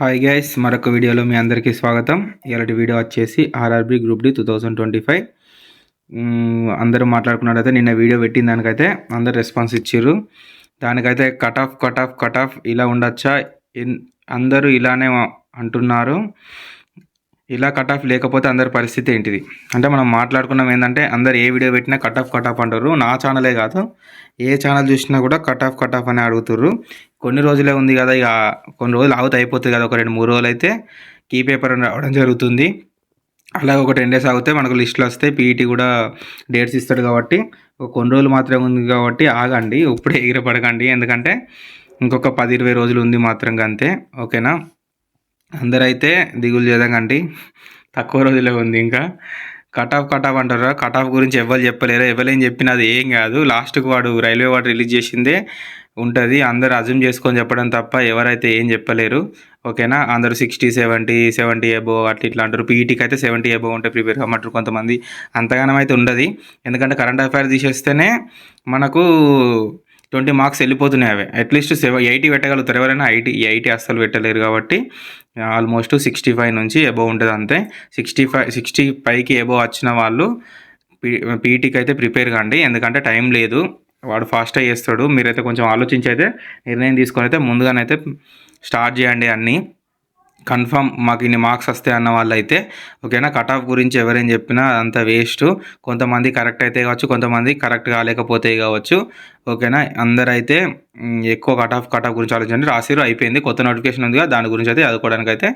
Hi guys, మరొక వీడియోలో మీ అందరికీ స్వాగతం. ఇలాంటి వీడియో వచ్చేసి ఆర్ఆర్బి గ్రూప్ డి 2025. అందరూ మాట్లాడుకున్నట్టయితే నిన్న వీడియో పెట్టిన దానికైతే అందరు రెస్పాన్స్ ఇచ్చారు. దానికైతే కట్ ఆఫ్ ఇలా ఉండొచ్చా, అందరూ ఇలానే అంటున్నారు. ఇలా కట్ ఆఫ్ లేకపోతే అందరి పరిస్థితి ఏంటిది అంటే మనం మాట్లాడుకున్నాం ఏంటంటే అందరు ఏ వీడియో పెట్టినా కట్ ఆఫ్ అంటారు. నా ఛానలే కాదు, ఏ ఛానల్ చూసినా కూడా కట్ ఆఫ్ అని అడుగుతుర్రు. కొన్ని రోజులే ఉంది కదా, ఇక కొన్ని రోజులు ఆగితే అయిపోతుంది కదా, ఒక 2-3 రోజులు అయితే కీ పేపర్ రావడం జరుగుతుంది. అలాగే ఒక 10 days ఆగితే మనకు లిస్టులు వస్తాయి. పీఈటీ కూడా డేట్స్ ఇస్తాడు కాబట్టి కొన్ని రోజులు మాత్రమే ఉంది కాబట్టి ఆగండి, ఇప్పుడే ఎగిరపడకండి. ఎందుకంటే ఇంకొక 10-20 రోజులు ఉంది మాత్రంగా, అంతే. ఓకేనా, అందరైతే దిగులు చేయదండి, తక్కువ రోజులే ఉంది. ఇంకా కట్ ఆఫ్ అంటారా? కట్ ఆఫ్ గురించి ఎవరు చెప్పలేరు, ఎవరేం చెప్పినది ఏం కాదు. లాస్ట్కి రైల్వే వాడు రిలీజ్ చేసిందే ఉంటుంది. అందరు అజ్యూమ్ చేసుకొని చెప్పడం తప్ప ఎవరైతే ఏం చెప్పలేరు. ఓకేనా, అందరూ 60, 70 అబోవ్ ఇట్లా అంటారు. పీఈటీకి అయితే 70 అబోవ్ ఉంటే ప్రిపేర్ కమ్మంటారు కొంతమంది. అంతగానం అయితే ఉండదు, ఎందుకంటే కరెంట్ అఫైర్ తీసేస్తేనే మనకు 20 మార్క్స్ వెళ్ళిపోతున్నాయి. అవి అట్లీస్ట్ 80 పెట్టగలుగుతారు ఎవరైనా. 80 అస్సలు పెట్టలేరు కాబట్టి ఆల్మోస్ట్ 65 నుంచి అబోవ్ ఉంటుంది అంతే. 65కి అబోవ్ వచ్చిన వాళ్ళు పీఈటీకి అయితే ప్రిపేర్ కాండి, ఎందుకంటే టైం లేదు, వాడు ఫాస్ట్గా చేస్తాడు. మీరైతే కొంచెం ఆలోచించి అయితే నిర్ణయం తీసుకొని అయితే ముందుగానైతే స్టార్ట్ చేయండి అన్నీ. కన్ఫర్మ్ మాకు ఇన్ని మార్క్స్ వస్తాయి అన్న వాళ్ళు అయితే ఓకేనా. కట్ ఆఫ్ గురించి ఎవరేం చెప్పినా అంత వేస్ట్. కొంతమంది కరెక్ట్ అయితే కావచ్చు, కొంతమంది కరెక్ట్ కాలేకపోతే కావచ్చు. ఓకేనా, అందరైతే ఎక్కువ కట్ ఆఫ్ గురించి ఆలోచించండి. రాసిరు అయిపోయింది, కొత్త నోటిఫికేషన్ ఉందిగా, దాని గురించి అయితే చదువుకోవడానికి అయితే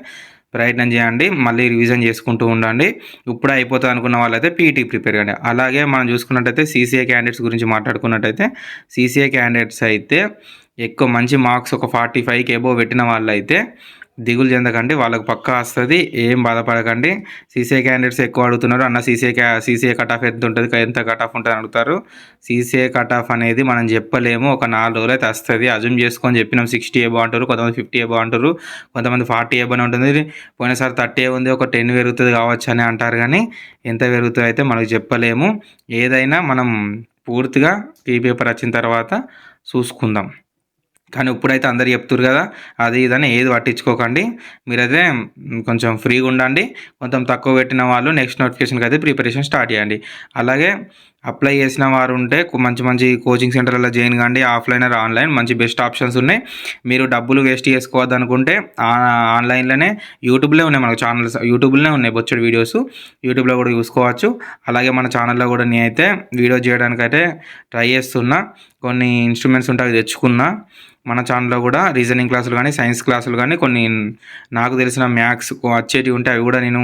ప్రయత్నం చేయండి. మళ్ళీ రివిజన్ చేసుకుంటూ ఉండండి. ఇప్పుడే అయిపోతుంది అనుకున్న వాళ్ళైతే పీఈటీ ప్రిపేర్ కండి. అలాగే మనం చూసుకున్నట్టయితే సీసీఏ క్యాండిడేట్స్ గురించి మాట్లాడుకున్నట్టయితే సీసీఏ క్యాండిడేట్స్ అయితే ఎక్కువ మంచి మార్క్స్ ఒక 45కి అబోవ్ పెట్టిన వాళ్ళు అయితే దిగులు చెందకండి, వాళ్ళకు పక్కా వస్తుంది, ఏం బాధపడకండి. సీసీఏ క్యాండిడేట్స్ ఎక్కువ అడుగుతున్నారు అన్న, సీసీఏ కట్ ఆఫ్ ఎంత ఉంటుంది, ఎంత కట్ ఆఫ్ ఉంటుంది అడుగుతారు. సీసీఏ కట్ ఆఫ్ అనేది మనం చెప్పలేము, ఒక 4 రోజులు అయితే వస్తుంది. అజ్యూమ్ చేసుకొని చెప్పినాం 60 అబోవ్ అంటారు, కొంతమంది 50 అబోవ్ అంటారు, కొంతమంది 40 అబోవ్ ఉంటుంది. పోయినసారి 30 ఉంది, ఒక 10 పెరుగుతుంది కావచ్చు అని అంటారు, కానీ ఎంత పెరుగుతుంది అయితే మనకు చెప్పలేము. ఏదైనా మనం పూర్తిగా ఈ పేపర్ వచ్చిన తర్వాత చూసుకుందాం. కానీ ఇప్పుడైతే అందరు చెప్తున్నారు కదా, అది ఇదని ఏది పట్టించుకోకండి. మీరైతే కొంచెం ఫ్రీగా ఉండండి. కొంచెం తక్కువ పెట్టిన వాళ్ళు నెక్స్ట్ నోటిఫికేషన్కి అయితే ప్రిపరేషన్ స్టార్ట్ చేయండి. అలాగే అప్లై చేసిన వారు ఉంటే మంచి కోచింగ్ సెంటర్లలో జాయిన్ కాండి. ఆఫ్లైన్ ఆర్ ఆన్లైన్ మంచి బెస్ట్ ఆప్షన్స్ ఉన్నాయి. మీరు డబ్బులు వేస్ట్ చేసుకోవద్దు అనుకుంటే ఆన్లైన్లోనే యూట్యూబ్లో ఉన్నాయి, మనకు ఛానల్స్ యూట్యూబ్లోనే ఉన్నాయి, బొచ్చడి వీడియోస్ యూట్యూబ్లో కూడా చూసుకోవచ్చు. అలాగే మన ఛానల్లో కూడా నేనైతే వీడియో చేయడానికైతే ట్రై చేస్తున్నా. కొన్ని ఇన్స్ట్రుమెంట్స్ ఉంటాయి, అవి తెచ్చుకున్నా. మన ఛానల్లో కూడా రీజనింగ్ క్లాసులు కానీ, సైన్స్ క్లాసులు కానీ, కొన్ని నాకు తెలిసిన మ్యాథ్స్ వచ్చేటివి ఉంటే అవి కూడా నేను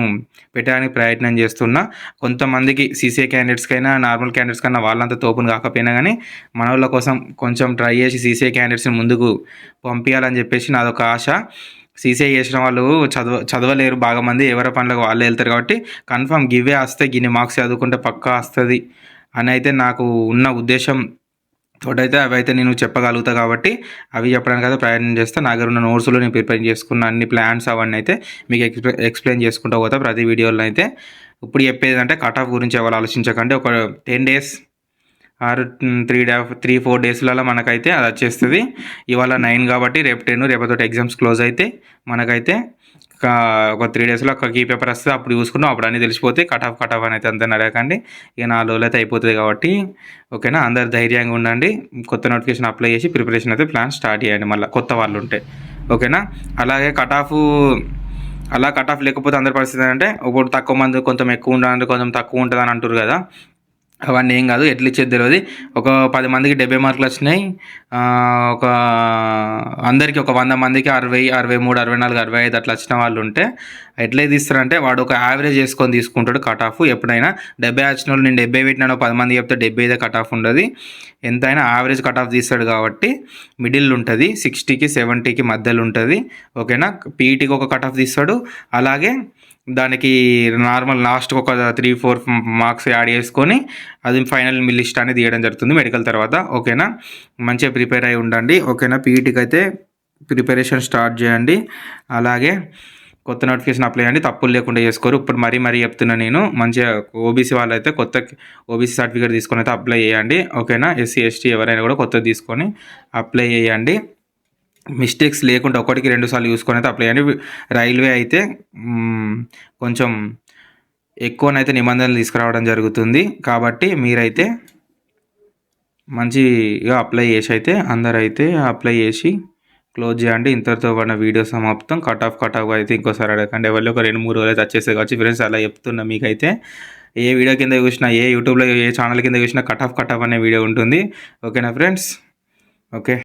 పెట్టడానికి ప్రయత్నం చేస్తున్నా. కొంతమందికి సీసీఏ క్యాండిడేట్స్కైనా నార్మల్ క్యాండిడేట్స్ కన్నా వాళ్ళంతా తోపును కాకపోయినా కానీ మన వాళ్ళ కోసం కొంచెం ట్రై చేసి సీసీఏ క్యాండిడేట్స్ని ముందుకు పంపించాలని చెప్పేసి నాదొక ఆశ. సీసీఐ చేసిన వాళ్ళు చదవలేరు బాగా మంది, ఎవరి పనులకు వాళ్ళే వెళ్తారు కాబట్టి కన్ఫర్మ్ గివే వస్తే గిన్ని మార్క్స్ చదువుకుంటే పక్కా వస్తుంది అని అయితే నాకు ఉన్న ఉద్దేశం తోటైతే అవి అయితే నేను చెప్పగలుగుతా. కాబట్టి అవి చెప్పడానికి అయితే ప్రయత్నం చేస్తాను. నా దగ్గర ఉన్న నోట్స్లో నేను ప్రిపేర్ చేసుకున్న అన్ని ప్లాన్స్ అవన్నీ అయితే మీకు ఎక్స్ప్లెయిన్ చేసుకుంటూ పోతా ప్రతి వీడియోలో అయితే. ఇప్పుడు చెప్పేది అంటే కట్ ఆఫ్ గురించి ఎవరు ఆలోచించకండి. ఒక 10 days ఆర్ 3-4 daysలలో మనకైతే అది వచ్చేస్తుంది. ఇవాళ 9 కాబట్టి రేపు 10, రేపటితో ఎగ్జామ్స్ క్లోజ్ అయితే మనకైతే ఒక 3 daysలో ఒక కీ పేపర్ వస్తుంది. అప్పుడు చూసుకున్నాం, అప్పుడు అన్నీ తెలిసిపోతాయి. కట్ ఆఫ్ అని అయితే అంతా అడగకండి, ఇక 4 రోజులు అయితే అయిపోతుంది కాబట్టి. ఓకేనా, అందరు ధైర్యంగా ఉండండి. కొత్త నోటిఫికేషన్ అప్లై చేసి ప్రిపరేషన్ అయితే ప్లాన్ స్టార్ట్ చేయండి మళ్ళీ కొత్త వాళ్ళు ఉంటే. ఓకేనా, అలాగే కట్ ఆఫ్ లేకపోతే అందరి పరిస్థితి అంటే ఇప్పుడు తక్కువ మంది కొంచెం ఎక్కువ ఉండాలంటే కొంచెం తక్కువ ఉంటుంది అని అంటారు కదా, అవన్నీ ఏం కాదు. ఎట్లా ఇచ్చేది తెలియదు. ఒక 10 మందికి 70 మార్కులు వచ్చినాయి, ఒక అందరికీ ఒక 100 మందికి 60, 63, 64, 65 అట్లా వచ్చిన వాళ్ళు ఉంటే ఎట్లా తీస్తారంటే వాడు ఒక యావరేజ్ చేసుకొని తీసుకుంటాడు కట్ ఆఫ్. ఎప్పుడైనా 70 వచ్చిన వాళ్ళు నేను 70 పెట్టినాను 10 మంది చెప్తే 70 కట్ ఆఫ్ ఉండదు. ఎంతైనా యావరేజ్ కట్ ఆఫ్ తీస్తాడు కాబట్టి మిడిల్ ఉంటుంది, 60కి 70కి మధ్యలో ఉంటుంది. ఓకేనా, పీఈటీకి ఒక కట్ ఆఫ్ తీస్తాడు, అలాగే దానికి నార్మల్ లాస్ట్ ఒక 3-4 మార్క్స్ యాడ్ చేసుకొని అది ఫైనల్ మీ లిస్ట్ అనేది తీయడం జరుగుతుంది మెడికల్ తర్వాత. ఓకేనా, మంచిగా ప్రిపేర్ అయి ఉండండి. ఓకేనా, పీఈటీకి అయితే ప్రిపరేషన్ స్టార్ట్ చేయండి. అలాగే కొత్త నోటిఫికేషన్ అప్లై చేయండి, తప్పులు లేకుండా చేసుకోరు. ఇప్పుడు మరీ చెప్తున్నా నేను, మంచిగా ఓబీసీ వాళ్ళు అయితే కొత్త ఓబీసీ సర్టిఫికేట్ తీసుకొని అయితే అప్లై చేయండి. ఓకేనా, ఎస్సీ ఎస్టీ ఎవరైనా కూడా కొత్తది తీసుకొని అప్లై చేయండి. మిస్టేక్స్ లేకుండా ఒకటికి 2 సార్లు చూసుకొని అయితే అప్లై చేయండి. రైల్వే అయితే కొంచెం ఎక్కువనైతే నిబంధనలు తీసుకురావడం జరుగుతుంది. కాబట్టి మీరైతే మంచిగా అప్లై చేసి అయితే అందరైతే అప్లై చేసి క్లోజ్ చేయండి. ఇంతటితో మన వీడియో సమాప్తం. కట్ ఆఫ్ అయితే ఇంకోసారి అడగండి. ఎవరిలో ఒక 2-3 రోజులు అయితే వచ్చేస్తాయి కావచ్చు ఫ్రెండ్స్. అలా చెప్తున్నా మీకైతే. ఏ వీడియో కింద చూసినా, ఏ యూట్యూబ్లో ఏ ఛానల్ కింద చూసినా కట్ ఆఫ్ అనే వీడియో ఉంటుంది. ఓకేనా ఫ్రెండ్స్? ఓకే.